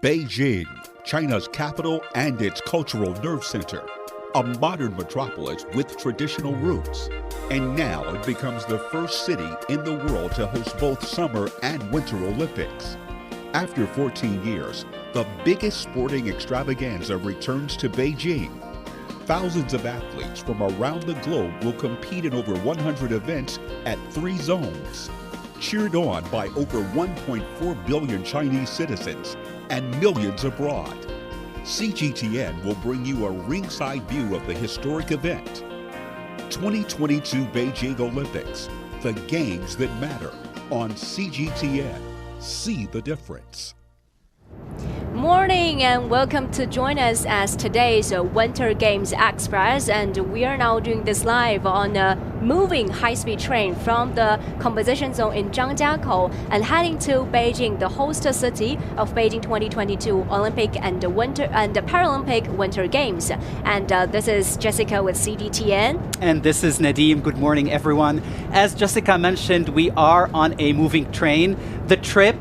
Beijing, China's capital and its cultural nerve center, a modern metropolis with traditional roots. And now it becomes the first city in the world to host both Summer and Winter Olympics. After 14 years, the biggest sporting extravaganza returns to Beijing. Thousands of athletes from around the globe will compete in over 100 events at 3 zones. Cheered on by over 1.4 billion Chinese citizens and millions abroad. CGTN will bring you a ringside view of the historic event. 2022 Beijing Olympics, the games that matter on CGTN. See the difference. Morning and welcome to join us as today's Winter Games Express, and we are now doing this live on a moving high-speed train from the competition zone in Zhangjiakou and heading to Beijing, the host city of Beijing 2022 Olympic and Paralympic Winter Games. And this is Jessica with CGTN. And this is Nadim. Good morning, everyone. As Jessica mentioned, we are on a moving train. The trip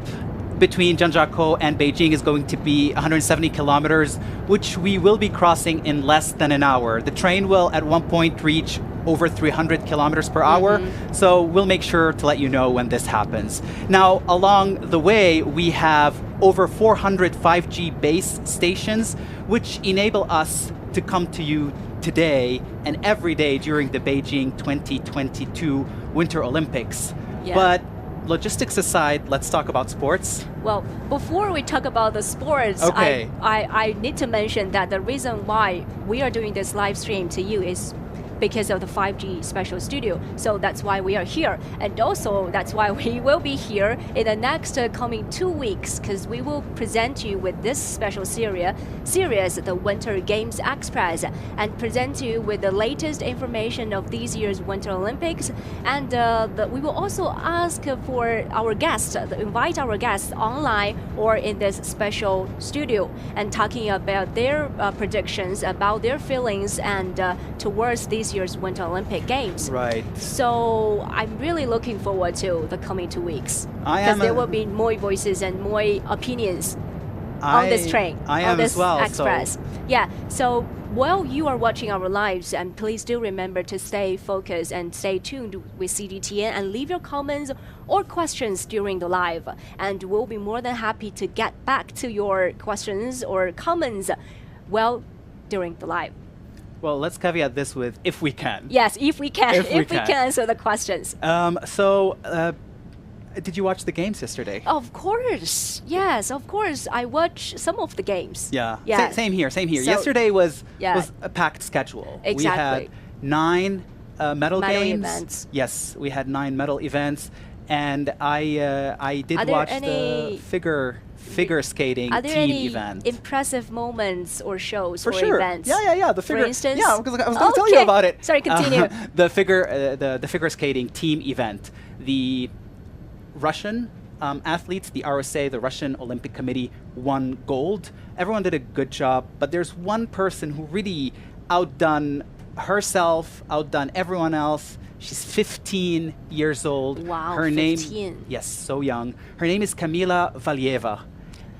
between Zhangjiakou and Beijing is going to be 170 kilometers, which we will be crossing in less than an hour. The train will at one point reach over 300 kilometers per hour, so we'll make sure to let you know when this happens. Now, along the way, we have over 400 5G base stations, which enable us to come to you today and every day during the Beijing 2022 Winter Olympics. Yeah. But logistics aside, let's talk about sports. Well, before we talk about the sports, Okay. I need to mention that the reason why we are doing this live stream to you is because of the 5G special studio. So that's why we are here. And also that's why we will be here in the next coming 2 weeks, because we will present you with this special series, the Winter Games Express, and present you with the latest information of this year's Winter Olympics. And we will also ask for our guests, invite our guests online or in this special studio, and talking about their predictions, about their feelings, and towards this year's Winter Olympic Games. Right. So I'm really looking forward to the coming 2 weeks, I because am there will be more voices and more opinions on this train, I on am this as well. express. Yeah. So while you are watching our lives, and please do remember to stay focused and stay tuned with CGTN and leave your comments or questions during the live, and we'll be more than happy to get back to your questions or comments during the live. Well, let's caveat this with if we can. Yes, if we can. If we can answer the questions. Did you watch the games yesterday? Of course. Yes, of course. I watched some of the games. Yeah. Yeah. Same here. So, yesterday was yeah. a packed schedule. Exactly. We had 9 medal games. Events. Yes, we had 9 medal events, and I did watch the figure skating Are there team any event. impressive moments or shows For or sure. events? Yeah. The figure. For instance? Yeah, because I was going to tell you about it. Sorry, continue. The figure skating team event. The Russian athletes, the RSA, the Russian Olympic Committee, won gold. Everyone did a good job, but there's one person who really outdone herself, outdone everyone else. She's 15 years old. Wow, her 15. name, yes, so young. Her name is Kamila Valieva.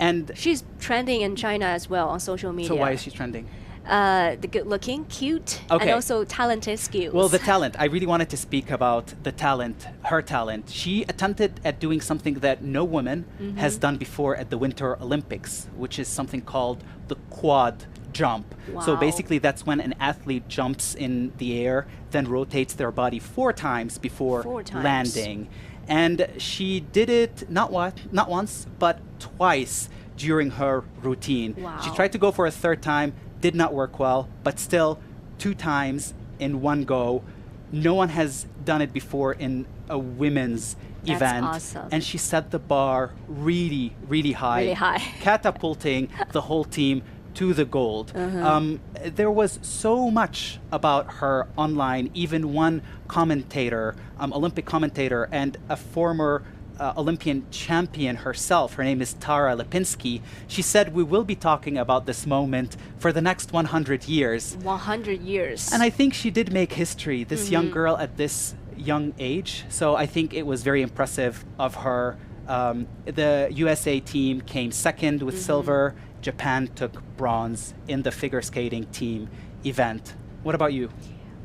And she's trending in China as well on social media. so why is she trending? The good-looking, cute, and Okay. also talented skills. Well, the talent. I really wanted to speak about the talent, her talent. She attempted at doing something that no woman has done before at the Winter Olympics, which is something called the quad jump. So Wow. basically that's when an athlete jumps in the air, then rotates their body 4 times before 4 times. landing. And she did it not once, but twice during her routine. Wow. She tried to go for a 3rd time, did not work well, but still 2 times in one go. No one has done it before in a women's That's event. awesome. And she set the bar really, really high. Really high. Catapulting the whole team to the gold. There was so much about her online. Even one commentator, Olympic commentator, and a former Olympian champion herself, her name is Tara Lipinski, she said, we will be talking about this moment for the next 100 years. 100 years. And I think she did make history, this young girl at this young age. So I think it was very impressive of her The USA team came second with silver. Japan took bronze in the figure skating team event. What about you?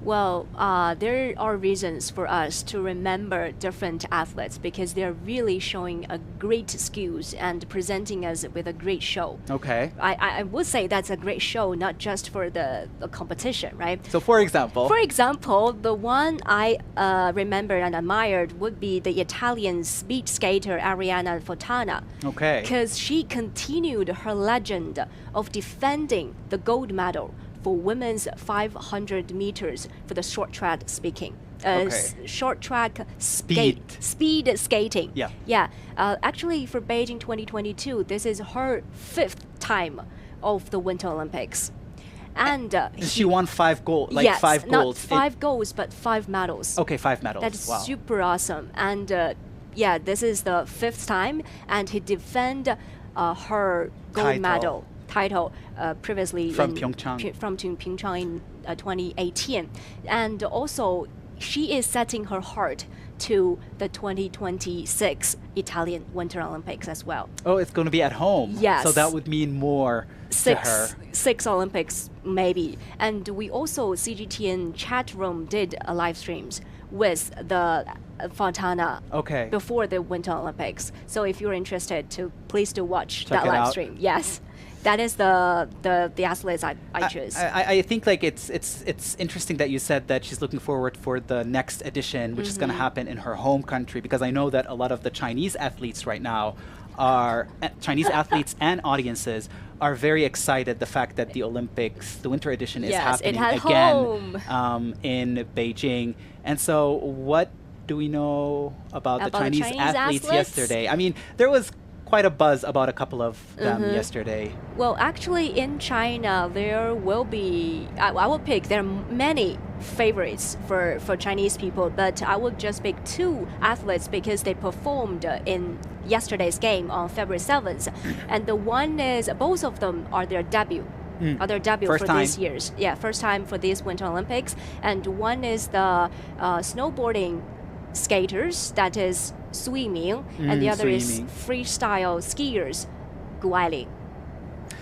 Well, there are reasons for us to remember different athletes because they're really showing a great skills and presenting us with a great show. Okay. I would say that's a great show, not just for the competition, right? So for example? For example, the one I remember and admired would be the Italian speed skater Arianna Fontana. Okay. Because she continued her legend of defending the gold medal for women's 500 meters for the short track speaking. Short track speed skating. Yeah. Yeah. Actually, for Beijing 2022, this is her 5th time of the Winter Olympics. And she won 5 gold, like yes, 5 golds. Not 5 golds, but 5 medals. Okay, 5 medals. That's wow. super awesome. And yeah, this is the 5th time, and he defend her gold medal title previously from Pyeongchang. From Pyeongchang in 2018, and also she is setting her heart to the 2026 Italian Winter Olympics as well. Oh, it's going to be at home. Yes. So that would mean more to her. 6 Olympics maybe. And we also, CGTN chat room did a live streams with the Fontana before the Winter Olympics. So if you're interested, please do watch that live stream. Yes. That is the athletes I choose. I think like it's interesting that you said that she's looking forward for the next edition, which is going to happen in her home country, because I know that a lot of the Chinese athletes right now are Chinese athletes and audiences are very excited the fact that the Olympics, the winter edition, is happening again in Beijing. And so what do we know about the Chinese athletes yesterday? I mean, there was quite a buzz about a couple of them yesterday. Well, actually, in China, there will be, I will pick, there are many favorites for Chinese people, but I will just pick 2 athletes because they performed in yesterday's game on February 7th. And the one is, both of them are their debut. First for time. this year's. Yeah, first time for this Winter Olympics. And one is the snowboarding skaters, that is Sui Ming, and the other is freestyle skiers, Gu Ailing.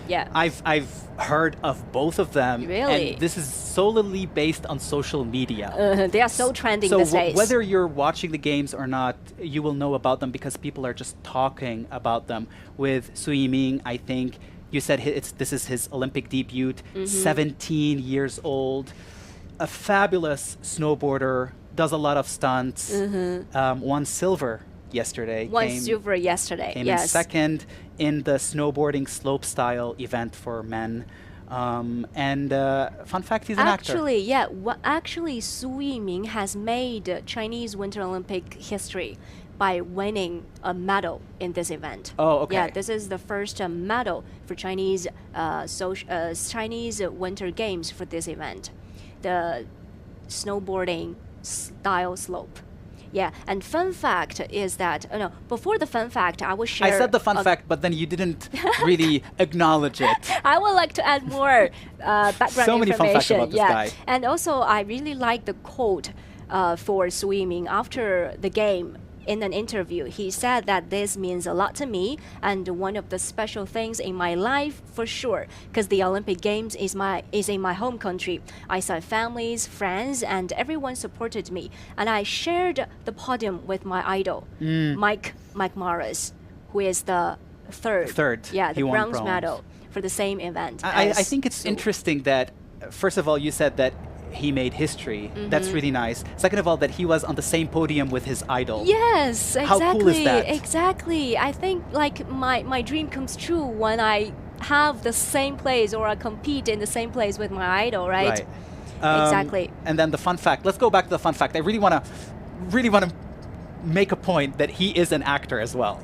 Yeah. I've heard of both of them. Really? And this is solely based on social media. They are so trending so these days. Whether you're watching the games or not, you will know about them because people are just talking about them. With Sui Ming, I think you said this is his Olympic debut, 17 years old, a fabulous snowboarder, does a lot of stunts, won silver yesterday. Came in second in the snowboarding slopestyle event for men. And fun fact, he's an actor. Actually, Sui Ming has made Chinese Winter Olympic history by winning a medal in this event. Oh, okay. Yeah, this is the first medal for Chinese Chinese Winter Games for this event, the snowboarding style slope. Yeah, and fun fact is that, before the fun fact, I will share... I said the fun fact, but then you didn't really acknowledge it. I would like to add more background so many information. fun facts about this guy. And also, I really like the quote for swimming after the game. In an interview, he said that this means a lot to me and one of the special things in my life for sure, because the Olympic Games is in my home country. I saw families, friends, and everyone supported me, and I shared the podium with my idol, Mike Morris, who is the third. Yeah, the bronze medal for the same event. I think it's interesting that, first of all, you said that he made history. That's really nice. Second of all, that he was on the same podium with his idol. Yes, exactly. How cool is that? Exactly. I think like my dream comes true when I have the same place or I compete in the same place with my idol, right? Exactly. And then the fun fact. Let's go back to the fun fact. I really want to make a point that he is an actor as well.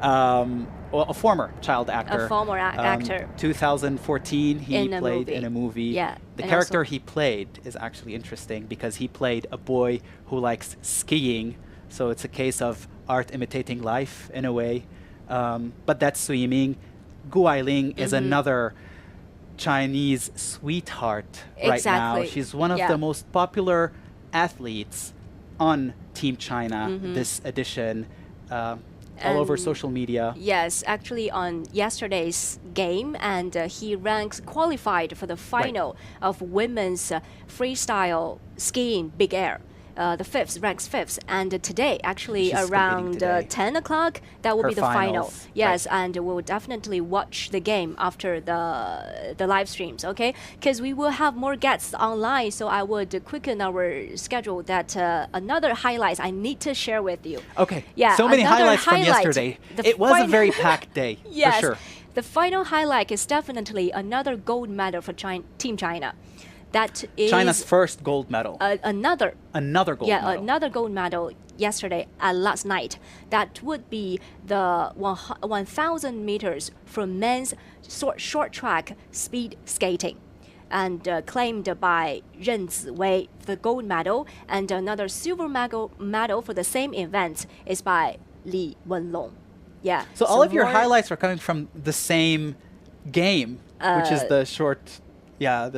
Well, a former child actor. A former actor. 2014, he played in a movie. Yeah. The character he played is actually interesting because he played a boy who likes skiing. So it's a case of art imitating life in a way. But that's Sui Ming. Gu Ailing is another Chinese sweetheart right now. She's one of the most popular athletes on Team China this edition. all over And social media. Yes, actually on yesterday's game, and he ranks qualified for the final of women's freestyle skiing big air. The fifth, ranks fifth, and today, actually She's competing around today. 10 o'clock, that will Her be the final. finals, Yes, right. and we'll definitely watch the game after the live streams, okay? Because we will have more guests online, so I would quicken our schedule. That another highlights I need to share with you. Okay. Yeah, So many another highlights from highlight, yesterday. the It was a final- very packed day, Yes, for sure. the final highlight is definitely another gold medal for Team China. That is China's first gold medal. another Another gold medal. another gold medal yesterday last night. That would be the 1,000 meters for men's short track speed skating, and claimed by Ren Ziwei the gold medal, and another silver medal for the same event is by Li Wenlong. Yeah. So all of your more- highlights are coming from the same game, which is the short. Yeah,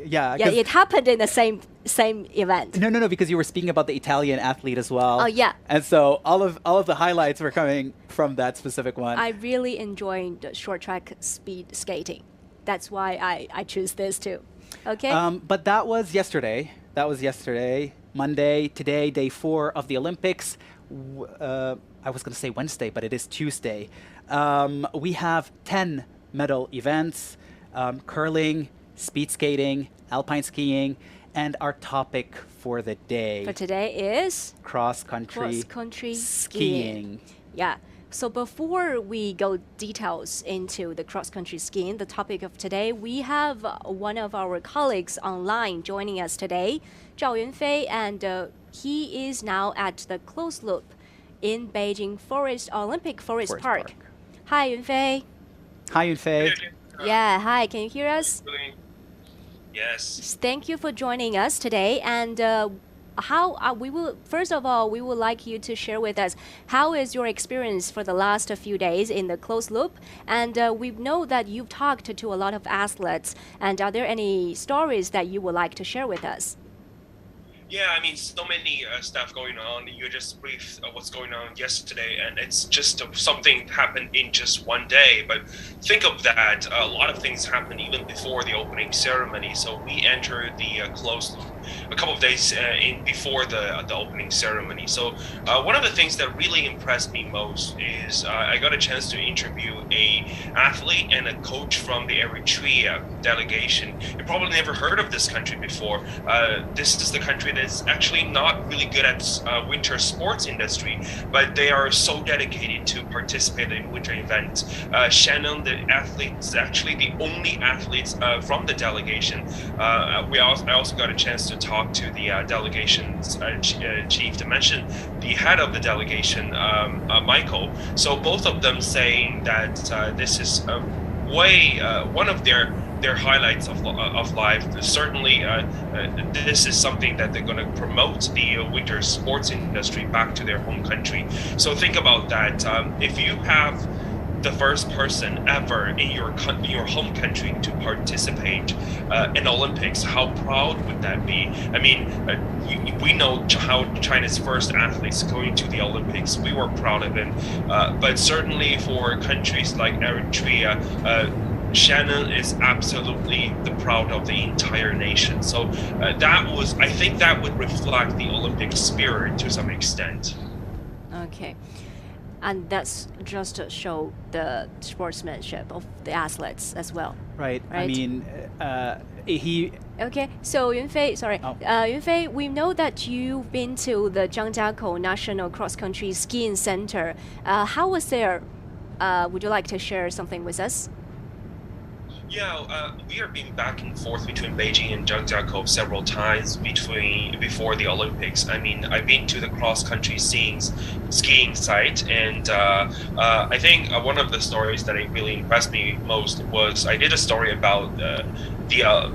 Yeah, 'cause- it happened in the same event. No, because you were speaking about the Italian athlete as well. Oh, yeah. And so all of the highlights were coming from that specific one. I really enjoy the short track speed skating. That's why I choose this too. Okay. But that was yesterday. Monday, today, day 4 of the Olympics. I was going to say Wednesday, but it is Tuesday. We have 10 medal events, curling, speed skating, alpine skiing, and our topic for the day, For today is cross-country cross-country skiing. Yeah. So before we go details into the cross-country skiing, the topic of today, we have one of our colleagues online joining us today, Zhao Yunfei, and he is now at the closed loop in Beijing Olympic Forest Park. Hi, Yunfei. Hi, Yunfei. Yeah, hi. Can you hear us? Yes. Thank you for joining us today. And first of all, we would like you to share with us how is your experience for the last few days in the closed loop. And we know that you've talked to a lot of athletes. And are there any stories that you would like to share with us? Yeah, I mean, so many stuff going on. You just briefed what's going on yesterday, and it's just something happened in just one day. But think of that. A lot of things happened even before the opening ceremony. So we entered the closed loop a couple of days before the opening ceremony. So one of the things that really impressed me most is I got a chance to interview a athlete and a coach from the Eritrea delegation. You probably never heard of this country before. This is the country that's actually not really good at winter sports industry, but they are so dedicated to participate in winter events. Shannon, the athlete, is actually the only athlete from the delegation. I also got a chance to talk to the delegation's chief, to mention the head of the delegation, Michael. So both of them saying that this is one of their highlights of life. Certainly, this is something that they're going to promote the winter sports industry back to their home country. So think about that. If you have the first person ever in your home country to participate in Olympics, how proud would that be? I mean, we know how China's first athletes going to the Olympics. We were proud of it, but certainly for countries like Eritrea, Shannon is absolutely the proud of the entire nation. So I think that would reflect the Olympic spirit to some extent. Okay. And that's just to show the sportsmanship of the athletes as well. Right. I Right. mean, he. Okay, so Yunfei, sorry. Oh. Yunfei, we know that you've been to the Zhangjiakou National Cross Country Skiing Center. How was there? Would you like to share something with us? Yeah, we have been back and forth between Beijing and Zhangjiakou several times before the Olympics. I mean, I've been to the cross-country skiing site, and I think one of the stories that really impressed me most was I did a story about the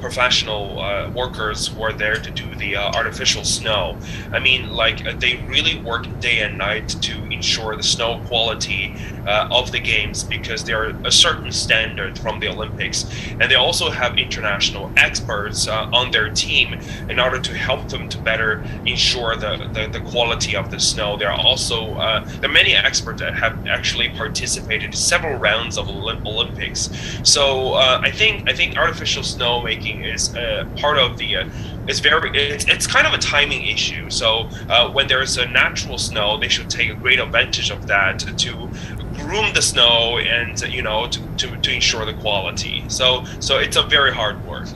professional workers who are there to do the artificial snow. I mean, like they really work day and night to ensure the snow quality of the games, because there are a certain standard from the Olympics. Olympics, and they also have international experts on their team in order to help them to better ensure the quality of the snow. There are many experts that have actually participated in several rounds of Olympics. So I think artificial snowmaking is part of the. It's kind of a timing issue. So when there is a natural snow, they should take a great advantage of that to groom the snow and to ensure the quality. So it's a very hard work.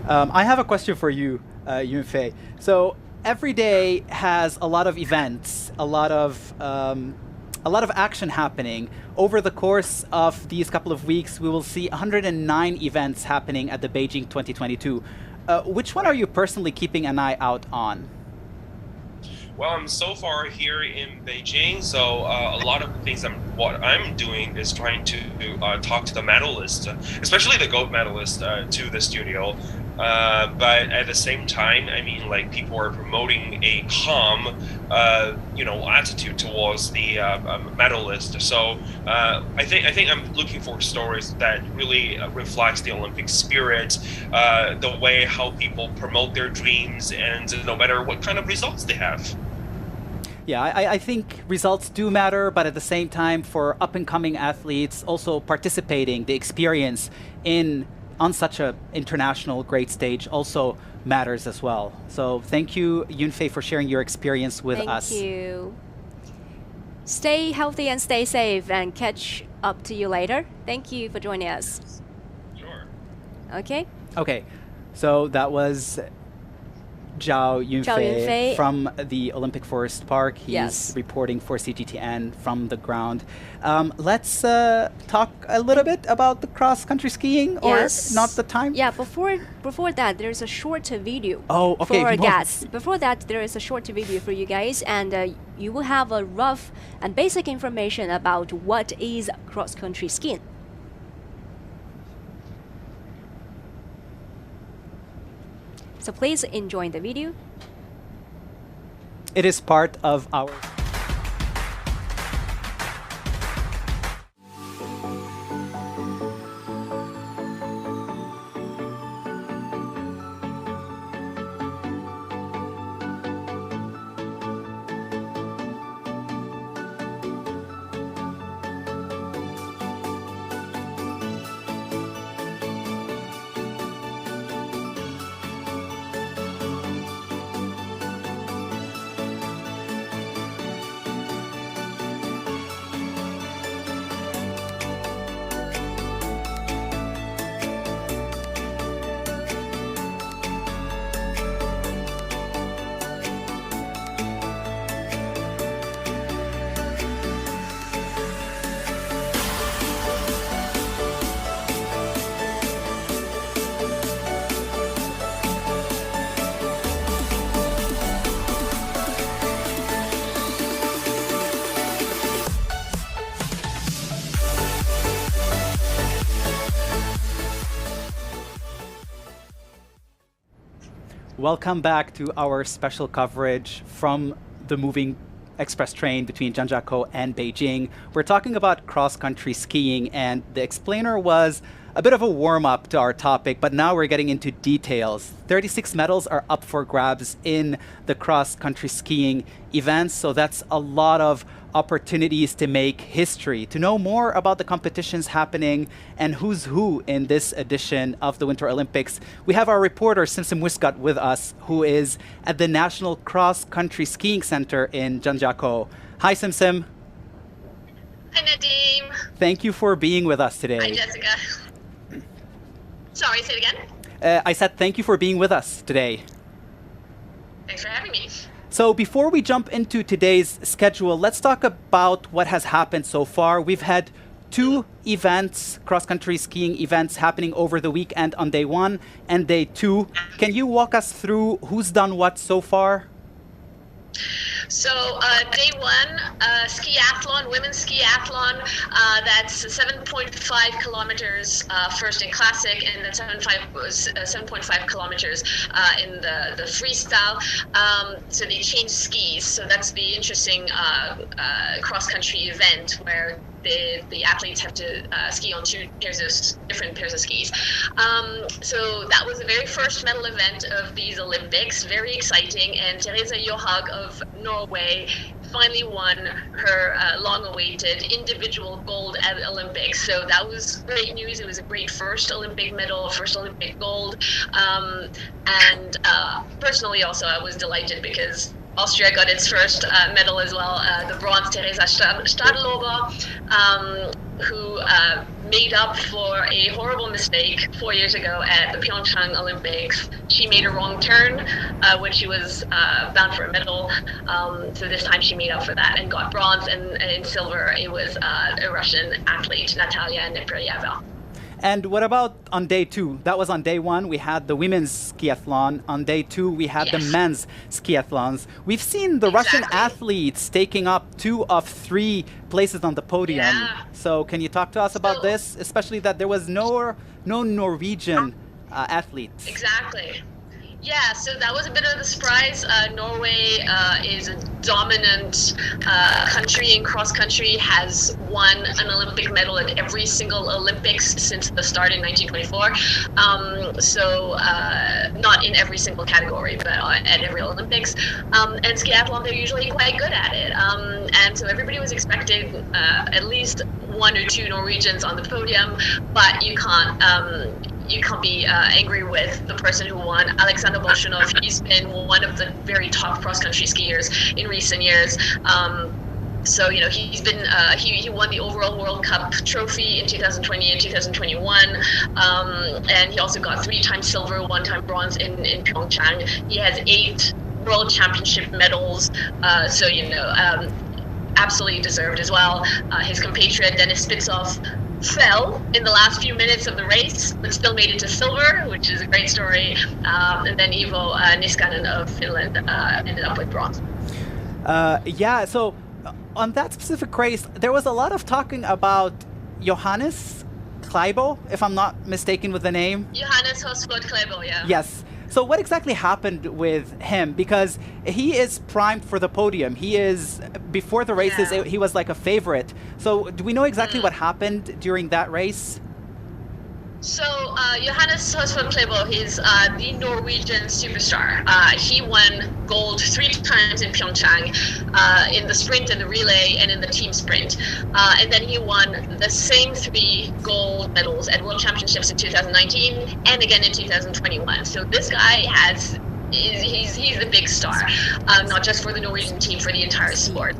I have a question for you, Yunfei. So every day has a lot of events, a lot of action happening. Over the course of these couple of weeks, we will see 109 events happening at the Beijing 2022. Which one are you personally keeping an eye out on? Well, I'm so far here in Beijing, so a lot of the things what I'm doing is trying to talk to the medalists, especially the gold medalists, to the studio. But at the same time, I mean, like, people are promoting a calm, attitude towards the medalist. So I think I'm looking for stories that really reflects the Olympic spirit, the way how people promote their dreams, and no matter what kind of results they have. Yeah, I think results do matter, but at the same time, for up-and-coming athletes, also participating, the experience on such an international great stage also matters as well. So thank you, Yunfei, for sharing your experience with us. Thank you. Stay healthy and stay safe, and catch up to you later. Thank you for joining us. Sure. Okay. Okay, so that was Zhao Yunfei from the Olympic Forest Park. He's reporting for CGTN from the ground. Let's talk a little bit about the cross-country skiing, or not the time? Yeah, before that, there's a short video okay, for our guests. Before that, there is a short video for you guys, and you will have a rough and basic information about what is cross-country skiing. So please enjoy the video. It is part of our... Welcome back to our special coverage from the moving express train between Zhangjiakou and Beijing. We're talking about cross-country skiing, and the explainer was a bit of a warm-up to our topic, but now we're getting into details. 36 medals are up for grabs in the cross-country skiing events, so that's a lot of opportunities to make history. To know more about the competitions happening and who's who in this edition of the Winter Olympics, we have our reporter Simsim Wiscott with us, who is at the National Cross Country Skiing Center in Zhangjiakou. Hi, Simsim. Hi, Nadim. Thank you for being with us today. Hi, Jessica. Sorry, say it again? I said thank you for being with us today. Thanks for having me. So before we jump into today's schedule, let's talk about what has happened so far. We've had 2 events, cross-country skiing events, happening over the weekend on day 1 and day 2. Can you walk us through who's done what so far? So day 1, skiathlon, women's skiathlon, that's 7.5 kilometers first in classic, and then 7.5 kilometers in the freestyle. So they changed skis, so that's the interesting cross-country event where the athletes have to ski on different pairs of skis. So that was the very first medal event of these Olympics, very exciting, and Teresa Johaug of Norway finally won her long-awaited individual gold at the Olympics. So that was great news. It was a great first Olympic medal, first Olympic gold. And personally also, I was delighted because Austria got its first medal as well, the bronze Teresa Stadlober, who made up for a horrible mistake 4 years ago at the Pyeongchang Olympics. She made a wrong turn when she was bound for a medal. So this time she made up for that and got bronze, and in silver it was a Russian athlete, Natalia Neprayeva. And what about on day two? That was on day one. We had the women's skiathlon. On day two, we had the men's skiathlons. We've seen the Russian athletes taking up 2 of 3 places on the podium. Yeah. So can you talk to us about this? Especially that there was no Norwegian athletes. Exactly. Yeah, so that was a bit of a surprise. Norway is a dominant country in cross country, has won an Olympic medal at every single Olympics since the start in 1924. So not in every single category, but at every Olympics. And skiathlon, they're usually quite good at it. And so everybody was expecting at least 1 or 2 Norwegians on the podium, but you can't be angry with the person who won, Alexander Bolshunov. He's been one of the very top cross-country skiers in recent years. So, you know, he's been, he won the overall World Cup trophy in 2020 and 2021. And he also got 3 times silver, 1 time bronze in Pyeongchang. He has 8 World Championship medals. So, you know, absolutely deserved as well. His compatriot, Denis Spitsov, fell in the last few minutes of the race, but still made it to silver, which is a great story. And then Ivo Niskanen of Finland ended up with bronze. Yeah, so on that specific race, there was a lot of talking about Johannes Kleibo, if I'm not mistaken with the name. Johannes Hosflot Kleibo, yeah. Yes. So what exactly happened with him? Because he is primed for the podium. He is, before the races, he was like a favorite. So do we know exactly what happened during that race? So Johannes Hosflot Kleibo, he's the Norwegian superstar. He won gold 3 times in Pyeongchang, in the sprint and the relay and in the team sprint. And then he won the same 3 gold medals at World Championships in 2019 and again in 2021. So this guy he's a big star, not just for the Norwegian team, for the entire sport.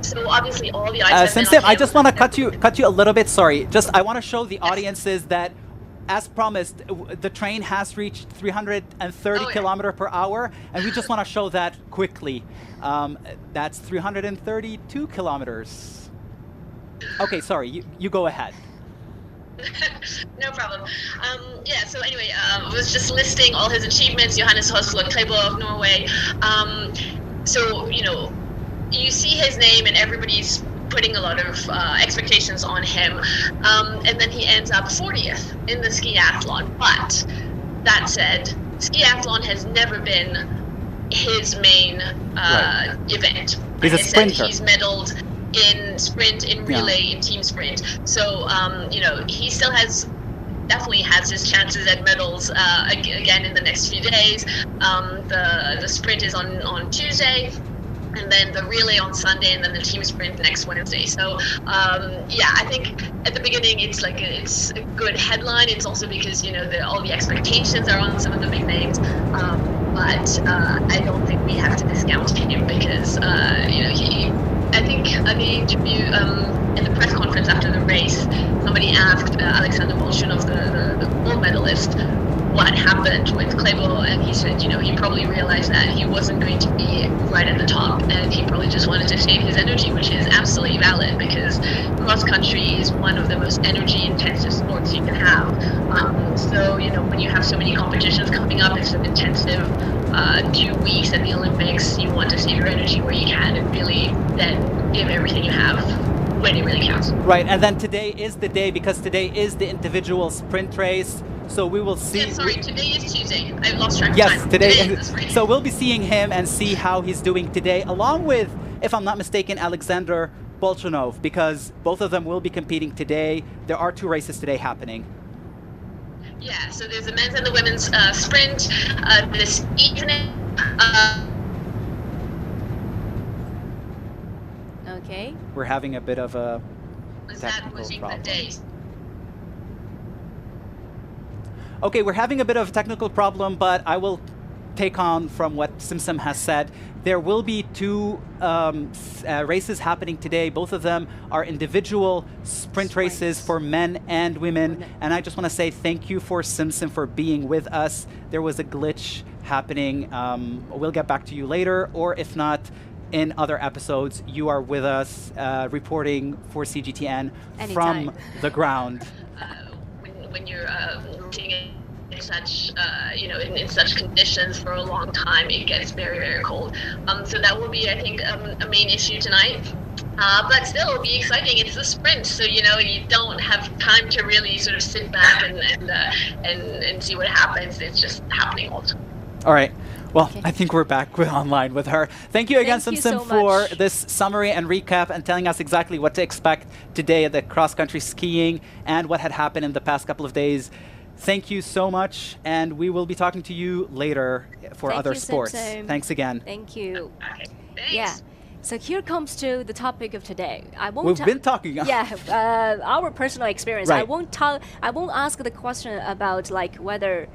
So obviously all the eyes have been on him. I just want to cut you a little bit. Sorry, I want to show the audiences that, as promised, the train has reached 330 kilometers per hour, and we just want to show that quickly. That's 332 kilometers. Okay, sorry, you go ahead. No problem. Yeah, so anyway, I was just listing all his achievements. Johannes Hosflot Kleibo of Norway. So, you know, you see his name and everybody's putting a lot of expectations on him. And then he ends up 40th in the skiathlon. But that said, skiathlon has never been his main event. He's a sprinter. He's medaled in sprint, in relay, in team sprint. So, you know, he still definitely has his chances at medals again in the next few days. The sprint is on Tuesday, and then the relay on Sunday, and then the team sprint next Wednesday. So, yeah, I think at the beginning it's a good headline. It's also because, you know, all the expectations are on some of the big names. But I don't think we have to discount him because, you know, I think in the interview, in the press conference after the race, somebody asked Alexander Bolshunov, the gold medalist, what happened with Kleibo, and he said, you know, he probably realized that he wasn't going to be right at the top, and he probably just wanted to save his energy, which is absolutely valid because cross country is one of the most energy intensive sports you can have. So, you know, when you have so many competitions coming up, it's an intensive 2 weeks at the Olympics, you want to save your energy where you can and really then give everything you have when it really counts. Right, and then today is the day, because today is the individual sprint race. So we will see. Yeah, sorry, today is Tuesday. I've lost track of time. Yes, today is the so we'll be seeing him and see how he's doing today, along with, if I'm not mistaken, Alexander Bolshunov, because both of them will be competing today. There are 2 races today happening. Yeah, so there's the men's and the women's sprint this evening. Okay. We're having a bit of a Was that technical was problem. days? Okay, we're having a bit of a technical problem, but I will take on from what Simsim has said. There will be 2 races happening today. Both of them are individual sprint races for men and women. And I just want to say thank you for Simsim for being with us. There was a glitch happening. We'll get back to you later, or if not, in other episodes, you are with us reporting for CGTN Anytime. from the ground. When you're working in such in such conditions for a long time, it gets very, very cold. So that will be, I think, a main issue tonight. But still, it'll be exciting. It's a sprint, so you don't have time to really sort of sit back and see what happens. It's just happening all the time. All right. Well, Okay. I think we're back online with her. Thank you again, Thank you Simsim, so for much. this summary and recap and telling us exactly what to expect today at the cross-country skiing and what had happened in the past couple of days. Thank you so much, and we will be talking to you later for Thank other you, sports. Simsim. Thanks again. Thank you. Okay, thanks. Yeah. So here comes to the topic of today. I won't. We've been talking. Yeah, our personal experience. I Right. won't talk. I won't ask the question about like whether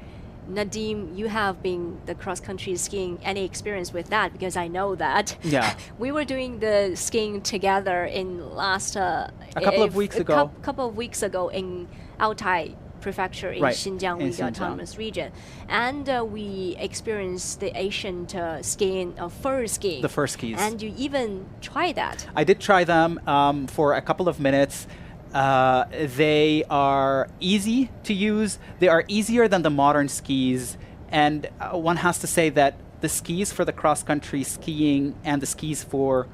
Nadim, you have been the cross country skiing, any experience with that, because I know that. Yeah. We were doing the skiing together in last A couple of weeks ago. Couple of weeks ago in Altai Prefecture in Right, Xinjiang, in with the Xinjiang. autonomous region, and we experienced the ancient skiing, fur skiing. The fur skis. And you even try that. I did try them for a couple of minutes. They are easy to use. They are easier than the modern skis. And one has to say that the skis for the cross-country skiing and the skis for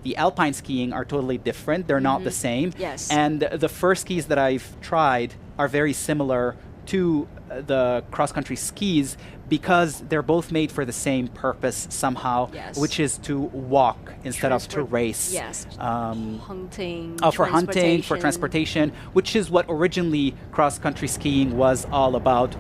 the alpine skiing are totally different. They're not the same. Yes. And the fur skis that I've tried are very similar to the cross-country skis because they're both made for the same purpose somehow, Yes. which is to walk instead of to Transport- race. Yes. Hunting. For hunting, for transportation, which is what originally cross-country skiing was all about.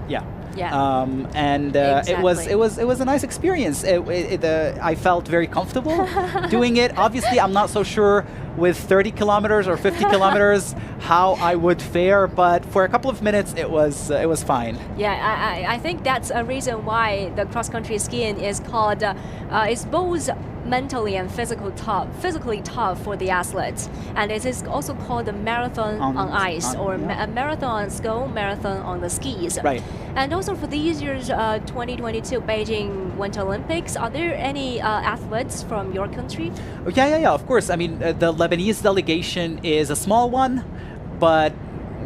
Yeah. Yeah. And Exactly. it was a nice experience. I felt very comfortable doing it. Obviously, I'm not so sure with 30 kilometers or 50 kilometers how I would fare, but for a couple of minutes it was fine. Yeah, I think that's a reason why the cross-country skiing is called, it's both mentally and physically tough for the athletes. And it is also called the marathon on ice, or a marathon on snow, marathon on the skis. Right. And also for this year's 2022 Beijing Winter Olympics, are there any athletes from your country? Oh, yeah, of course. I mean, the Lebanese delegation is a small one, but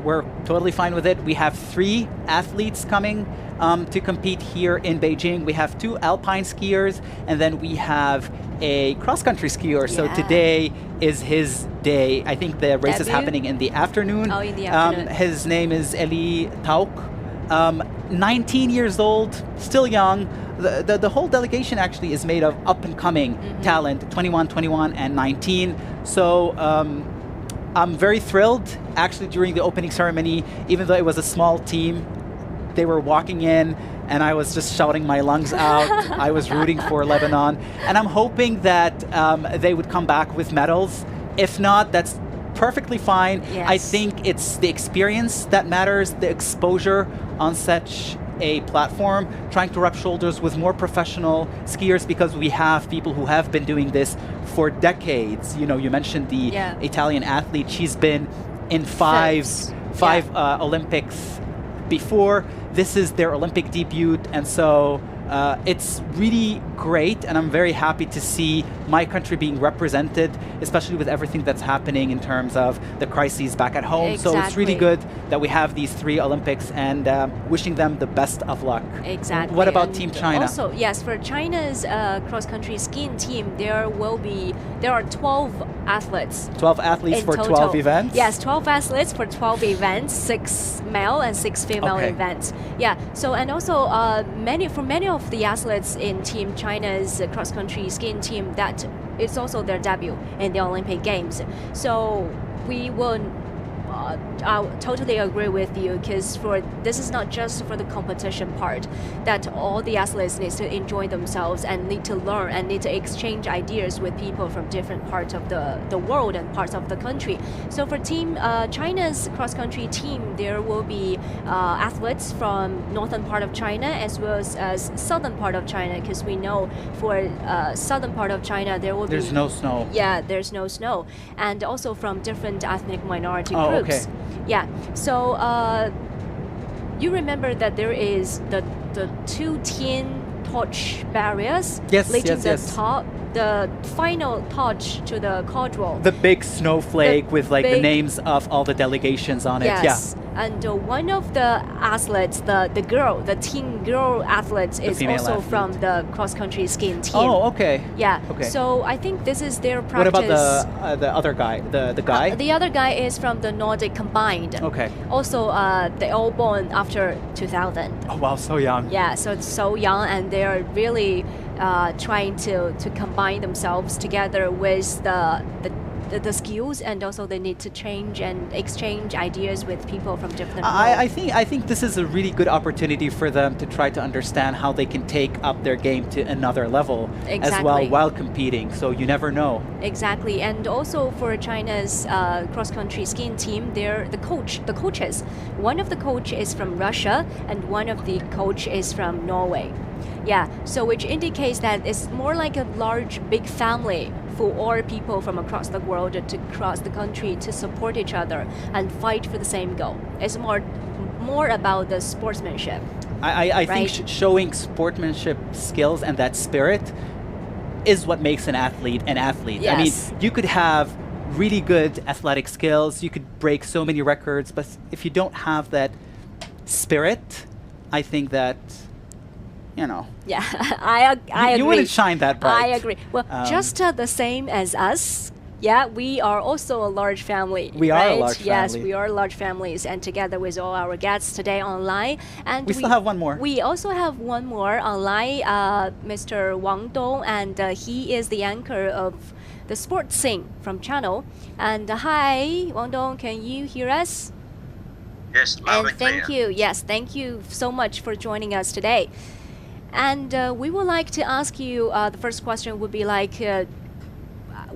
we're totally fine with it. We have 3 athletes coming to compete here in Beijing. We have 2 alpine skiers, and then we have a cross-country skier. So Yeah. today is his day. I think the race is Debut? happening in the afternoon. Oh, in the afternoon. His name is Eli Tauk. 19 years old, still young. The whole delegation actually is made of up-and-coming talent, 21, 21, and 19. So I'm very thrilled. Actually, during the opening ceremony, even though it was a small team, they were walking in, and I was just shouting my lungs out. I was rooting for Lebanon, and I'm hoping that they would come back with medals. If not, that's perfectly fine. Yes. I think it's the experience that matters, the exposure on such a platform, trying to rub shoulders with more professional skiers, because we have people who have been doing this for decades. You know, you mentioned the Yeah. Italian athlete. She's been in five Olympics before. This is their Olympic debut, and so it's really great, and I'm very happy to see my country being represented, especially with everything that's happening in terms of the crises back at home. So it's really Exactly. good that we have these 3 Olympics, and wishing them the best of luck. Exactly. What about And Team China? Also, yes, for China's cross-country skiing team, there are 12 athletes. 12 athletes in for total. 12 events? Yes, 12 athletes for 12 events, 6 male and 6 female Okay. events. Yeah. So and also many of the athletes in Team China's cross-country skiing team, that it's also their debut in the Olympic Games. So we will. I totally agree with you, because this is not just for the competition part, that all the athletes need to enjoy themselves and need to learn and need to exchange ideas with people from different parts of the world and parts of the country. So for team China's cross-country team, there will be athletes from northern part of China as well as southern part of China, because we know for southern part of China There's no snow. Yeah, there's no snow, and also from different ethnic minority Oh, groups. okay. Yeah. So you remember that there is the two tin torch barriers Yes, leading yes. the final torch to the cathedral. The big snowflake The with like the big- names of all the delegations on it. Yes. And one of the athletes, the teen girl athletes, is female also athlete. from the cross-country skiing team. Oh, okay. Yeah. Okay. So I think this is their What practice. about the other guy? The guy? The other guy is from the Nordic combined. Okay. Also, they all born after 2000. Oh wow, so young. Yeah, so it's so young, and they are really trying to combine themselves together with the skills, and also they need to change and exchange ideas with people from different I think this is a really good opportunity for them to try to understand how they can take up their game to another level as well Exactly. while competing. So you never know. Exactly, and also for China's cross-country skiing team, the coaches. One of the coach is from Russia, and one of the coach is from Norway. Yeah, so which indicates that it's more like a large, big family for all people from across the world to cross the country to support each other and fight for the same goal. It's more about the sportsmanship. I think Right. showing sportsmanship skills and that spirit is what makes an athlete an athlete. I mean, Yes. you could have really good athletic skills, you could break so many records, but if you don't have that spirit, I think that, you know, Yeah, I agree. you wouldn't shine that bright. I agree. Well, just the same as us. Yeah, we are also a large family. We are a right? large Yes, family. we are large families, and together with all our guests today online, and We still have one more. We also have one more online, Mr. Wang Dong, and he is the anchor of the Sports Scene from Channel. And hi, Wang Dong, can you hear us? Yes, loud And and clear. thank you. Yes, thank you so much for joining us today. And we would like to ask you, the first question would be like,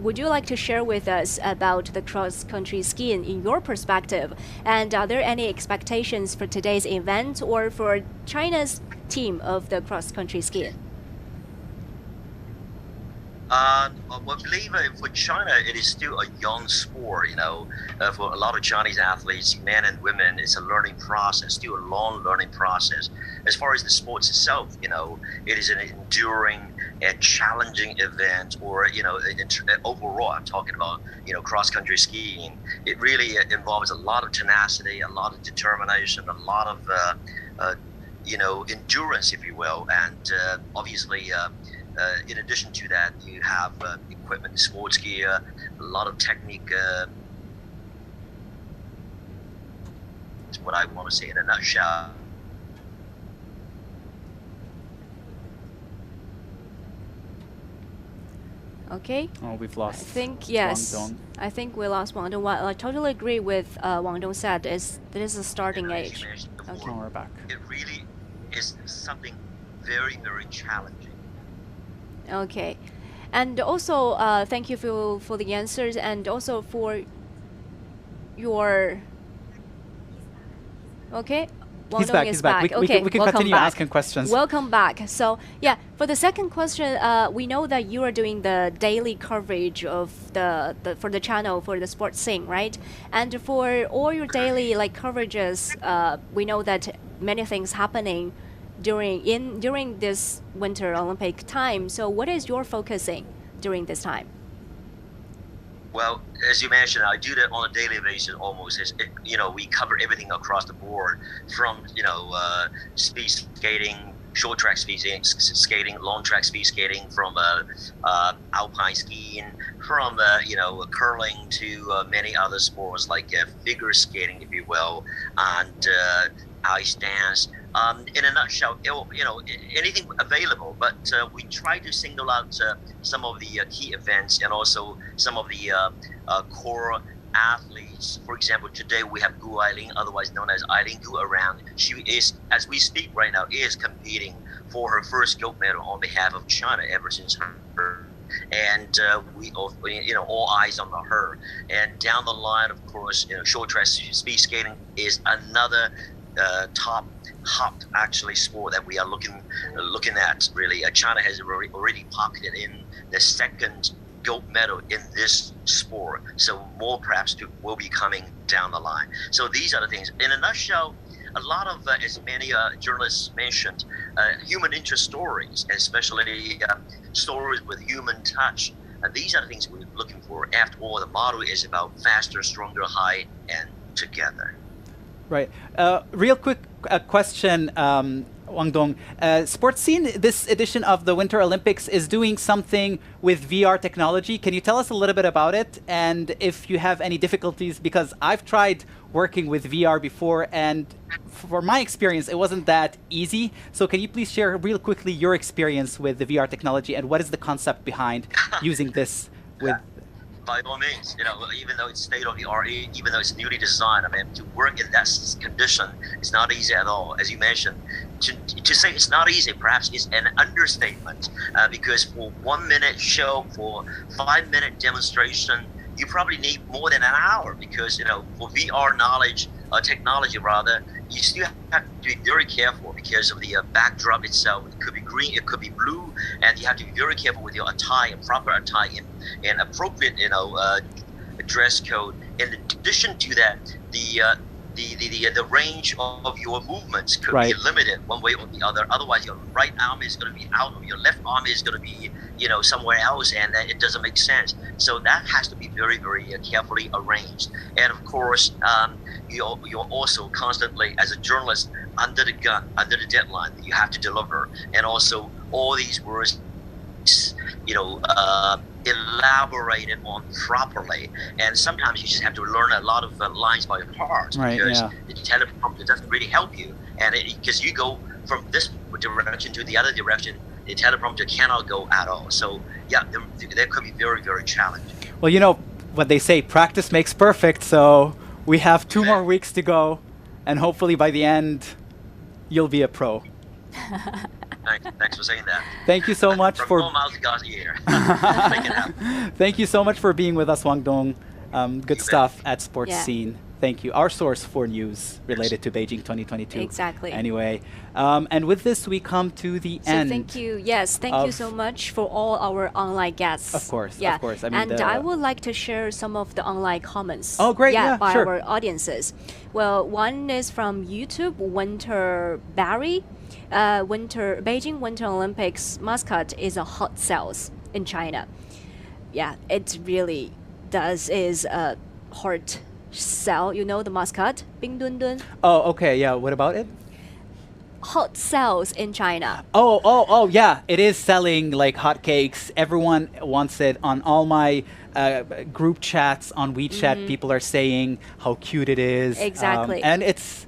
would you like to share with us about the cross-country skiing in your perspective? And are there any expectations for today's event or for China's team of the cross-country skiing? I believe for China, it is still a young sport. For a lot of Chinese athletes, men and women, it's a learning process, still a long learning process. As far as the sports itself, it is an enduring and challenging event. Or overall, I'm talking about cross-country skiing. It really involves a lot of tenacity, a lot of determination, a lot of endurance, if you will, and obviously. In addition to that, you have equipment, sports gear, a lot of technique. Is what I want to say in a nutshell. Okay. Oh, we've I lost. think yes. Wang Dong. I think we lost Wang Dong. What I totally agree with Wang Dong said is this is a starting As age. you mentioned Oh, before, we're back. it really is something very, very challenging. Okay, and also thank you for the answers, and also for your. Okay, Wang He's Dong back, is he's back. back. We Okay, can welcome continue back. asking questions. Welcome back. So yeah, for the second question, we know that you are doing the daily coverage of for the channel for the sports scene, right? And for all your daily coverages, we know that many things happening during this Winter Olympic time. So what is your focusing during this time? Well, as you mentioned, I do that on a daily basis almost. We cover everything across the board from, speed skating, short track speed skating, long track speed skating, from alpine skiing, from curling to many other sports like figure skating, if you will, and ice dance. In a nutshell, anything available, but we try to single out some of the key events and also some of the core athletes. For example, today we have Gu Ailing, otherwise known as Ailing Gu, around. She is, as we speak right now, is competing for her first gold medal on behalf of China ever since her. And we all eyes on her. And down the line, of course, short track speed skating is another top hot actually sport that we are looking at. Really, China has already pocketed in the second gold medal in this sport, so more perhaps will be coming down the line. So these are the things in a nutshell. A lot of, as many journalists mentioned, human interest stories, especially stories with human touch. These are the things we're looking for. After all, the motto is about faster, stronger, high, and together. Right. Real quick question, Wang Dong. Sports Scene, this edition of the Winter Olympics, is doing something with VR technology. Can you tell us a little bit about it? And if you have any difficulties, because I've tried working with VR before, and for my experience, it wasn't that easy. So can you please share real quickly your experience with the VR technology and what is the concept behind using this with... By all means, even though it's state of the art, even though it's newly designed, to work in that condition is not easy at all. As you mentioned, to say it's not easy perhaps is an understatement, because for 1 minute show, for 5-minute demonstration, you probably need more than an hour, because for VR technology rather, you still have to be very careful because of the backdrop itself. It could be green, it could be blue, and you have to be very careful with your attire, proper attire, and appropriate dress code. In addition to that, the range of your movements could be limited one way or the other. Otherwise, your right arm is going to be out, or your left arm is going to be somewhere else, and it doesn't make sense. So that has to be very, very carefully arranged. And of course, you're also constantly, as a journalist, under the gun, under the deadline that you have to deliver, and also all these words elaborated on properly, and sometimes you just have to learn a lot of lines by heart, because the teleprompter doesn't really help you, and because you go from this direction to the other direction, the teleprompter cannot go at all. So there could be very, very challenging. Well, what they say, practice makes perfect, so we have 2 more weeks to go, and hopefully by the end you'll be a pro. Thanks for saying that. Thank you so much for... 4 miles to God's ear. Thank you so much for being with us, Wang Dong. Good stuff at Sports Scene. Thank you. Our source for news related to Beijing 2022. Exactly. Anyway, and with this, we come to the end. Thank you. Yes, thank you so much for all our online guests. Of course, yeah. of course. I would like to share some of the online comments. Oh, great. By sure. our audiences. Well, one is from YouTube, Winter Barry. Beijing Winter Olympics mascot is a hot sauce in China. Yeah, it really is a hot sell. The mascot, Bing Dun Dun. Oh, okay. Yeah. What about it? Hot sales in China. Oh, yeah. It is selling like hotcakes. Everyone wants it. On all my group chats on WeChat, people are saying how cute it is. Exactly. And it's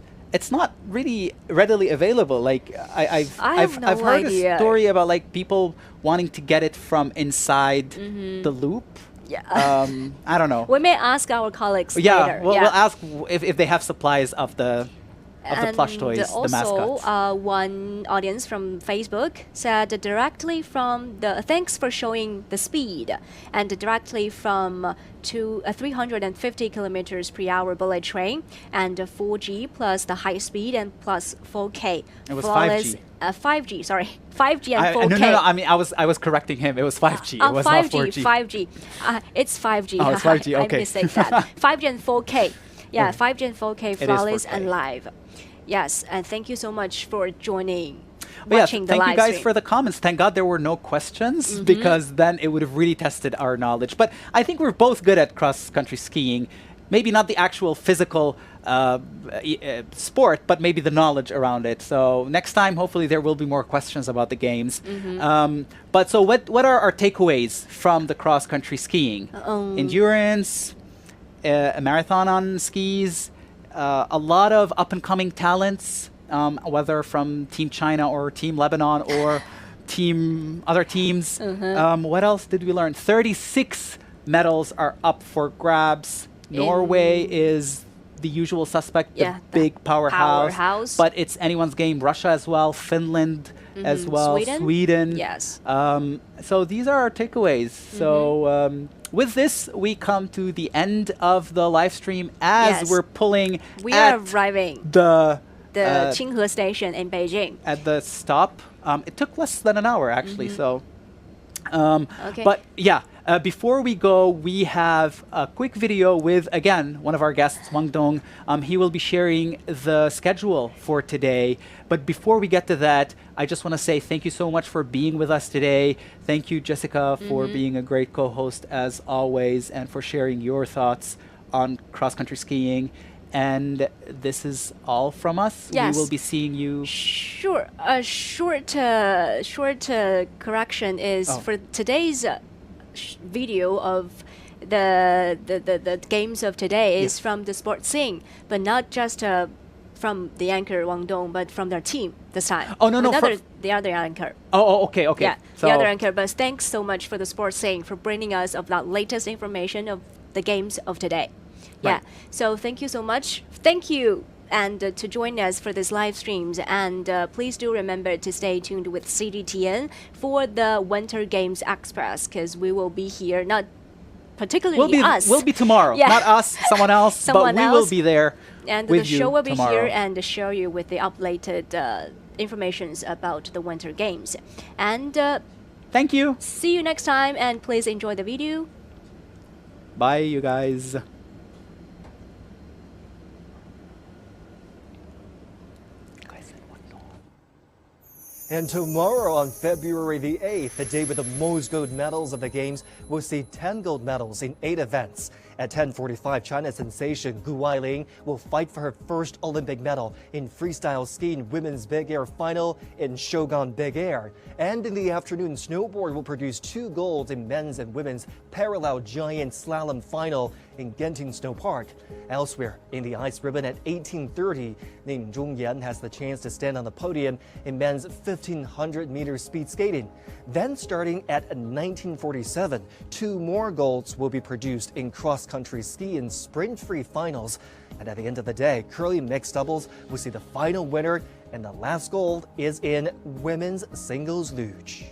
not really readily available. Like I've heard a story about like people wanting to get it from inside the loop. Yeah. I don't know. We may ask our colleagues later. We'll ask if they have supplies of the plush toys, the mascots. Also, one audience from Facebook said thanks for showing the speed, and directly from 350 kilometers per hour bullet train, and 4G plus the high speed and plus 4K. It was 5G. 5G, sorry. 5G and 4K. No. I mean, I was correcting him. It was 5G. It was 5G, not 4G. 5G. It's 5G. Oh, it's 5G. Okay. I mistake that. 5G and 4K. Yeah, 5G and 4K, flawless and live. Yes, and thank you so much for watching the live stream. Thank you guys for the comments. Thank God there were no questions, because then it would have really tested our knowledge. But I think we're both good at cross-country skiing. maybe not the actual physical sport, but maybe the knowledge around it. So next time, hopefully, there will be more questions about the games. But so what are our takeaways from the cross-country skiing? Endurance, a marathon on skis, a lot of up-and-coming talents, whether from Team China or Team Lebanon or other teams. What else did we learn? 36 medals are up for grabs. Norway is the usual suspect, the big powerhouse. But it's anyone's game. Russia as well, Finland as well, Sweden. Yes. So these are our takeaways. So with this, we come to the end of the live stream as we're pulling. We are arriving the Qinghe station in Beijing. At the stop. It took less than an hour actually. So, Okay. But yeah. Before we go, we have a quick video with, again, one of our guests, Wang Dong. He will be sharing the schedule for today. But before we get to that, I just want to say thank you so much for being with us today. Thank you, Jessica, for being a great co-host as always and for sharing your thoughts on cross-country skiing. And this is all from us. Yes. We will be seeing you. Sure. A short correction is for today's video of the games of today is from the sports scene, but not just from the anchor Wang Dong, but from their team this time. Oh, no. The other anchor. Okay. Yeah, So the other anchor. But thanks so much for the sports scene for bringing us of that latest information of the games of today. Right. Yeah. So thank you so much. Thank you. And to join us for this live streams. And please do remember to stay tuned with CGTN for the Winter Games Express, because we will be here, not particularly us. We'll be tomorrow. Yeah. Not us, someone else, but we will be there. And with the you show will be tomorrow. here and show you with the updated informations about the Winter Games. And thank you. see you next time, and please enjoy the video. Bye, you guys. And tomorrow on February the 8th, the day with the most gold medals of the Games, we'll see 10 gold medals in 8 events. At 10:45, China's sensation Gu Ailing will fight for her first Olympic medal in freestyle skiing women's big air final in Shogun Big Air. And in the afternoon, snowboard will produce 2 golds in men's and women's parallel giant slalom final in Genting Snow Park. Elsewhere, in the ice ribbon at 18:30, Nim Zhongyan has the chance to stand on the podium in men's 1,500-meter speed skating. Then, starting at 1947, 2 more golds will be produced in cross-country ski and sprint-free finals. And at the end of the day, curling mixed doubles will see the final winner, and the last gold is in women's singles luge.